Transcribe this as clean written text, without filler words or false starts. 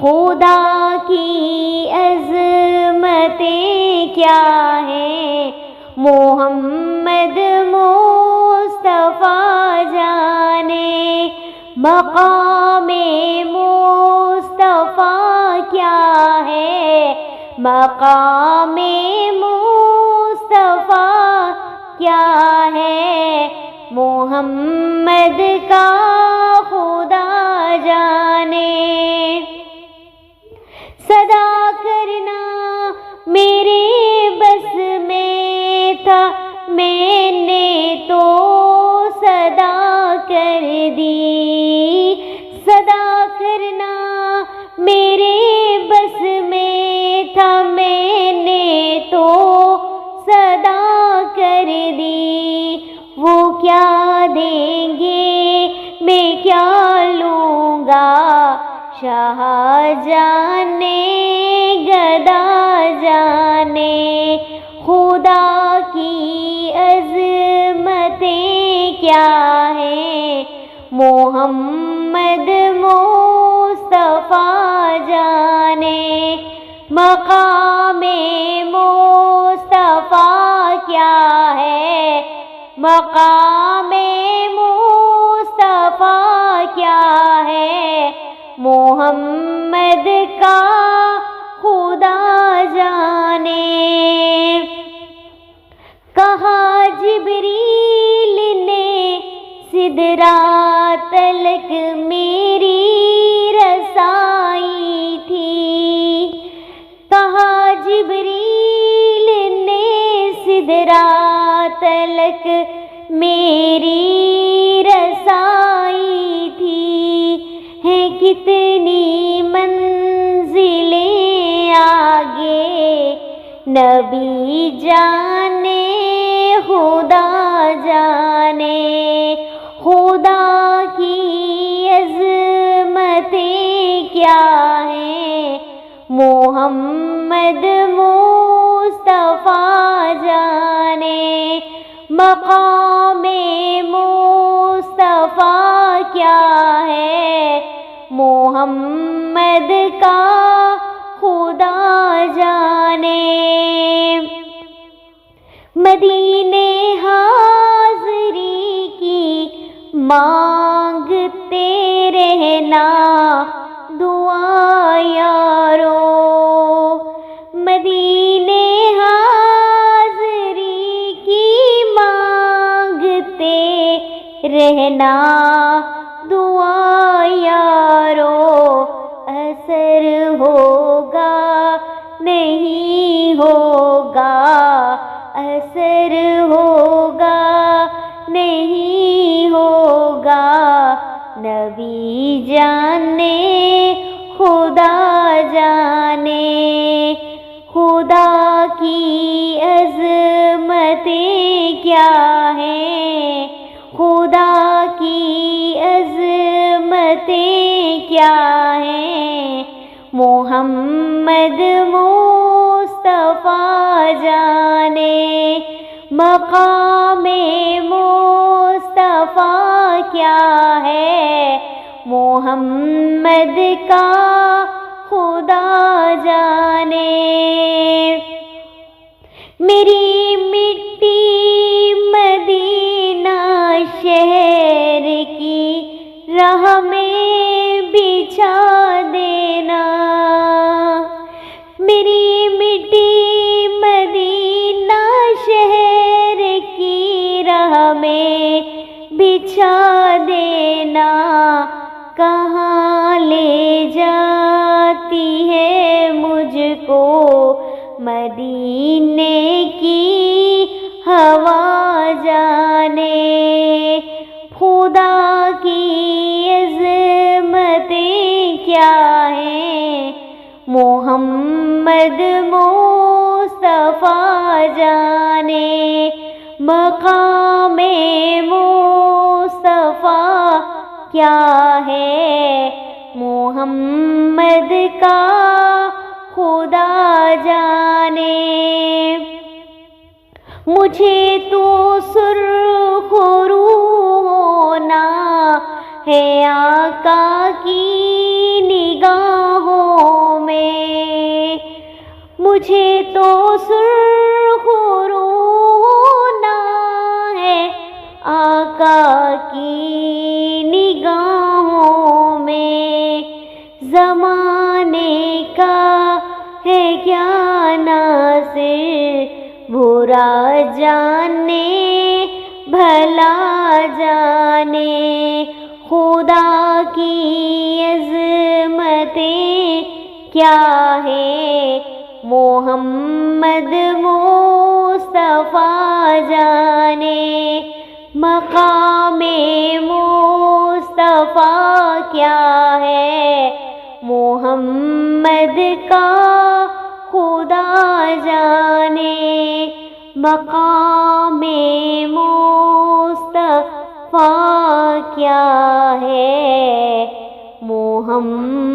خدا کی عظمتیں کیا ہیں، محمد مصطفیٰ جانے، مقام مصطفیٰ کیا ہے، مقام مصطفیٰ کیا ہے، محمد کا خدا جانے۔ صدا کرنا میرے بس میں تھا، میں نے تو صدا کر دی، صدا کرنا میرے بس میں تھا، میں نے تو صدا کر دی۔ وہ کیا دیں گے میں کیا لوں گا، شاہ جانے گدا جانے، خدا کی عظمتیں کیا ہیں، محمد مصطفیٰ جانے، مقام مصطفیٰ کیا ہے، مقام مصطفیٰ کیا ہے، محمد کا خدا جانے۔ کہا جبریل نے سدرات تلک میری رسائی تھی، کہا جبریل نے سدرات تلک میری رسائی تھی، ہے کتنی منزلیں آگے، نبی جانے خدا جانے، خدا کی عظمتیں کیا ہیں، محمد مصطفیٰ جانے، مقام مصطفیٰ کیا ہے، محمد کا خدا جانے۔ مدینے حاضری کی مانگتے رہنا دعا یارو، مدینے حاضری کی مانگتے رہنا دعا یارو، اثر ہوگا نہیں ہوگا، اثر ہوگا نہیں ہوگا، نبی جانے خدا جانے، خدا کی عظمتیں کیا ہیں، خدا کی عظمتیں کیا ہیں، محمد مصطفیٰ جانے، مقام مصطفیٰ کیا ہے، محمد کا خدا جانے۔ میری مٹی مدینہ شہر کی راہ میں بچھا دینا، میری مٹی مدینہ شہر کی راہ میں بچھا دینا، کہاں لے جاتی ہے مجھ کو مدینے کی ہوا جانے، خدا کی عظمتیں کیا ہیں، محمد مصطفیٰ جانے، مقام مصطفیٰ کیا ہے، محمد کا خدا جانے۔ مجھے تو سرخ روح ہونا ہے آقا کی نگاہوں مجھے تو سرخ رونا ہے آقا کی نگاہوں میں، زمانے کا ہے کیا ناصر، برا جانے بھلا جانے، خدا کی عظمتیں کیا ہے، محمد مصطفیٰ جانے، مقام مصطفیٰ کیا ہے، محمد کا خدا جانے، مقام مصطفیٰ کیا ہے، محمد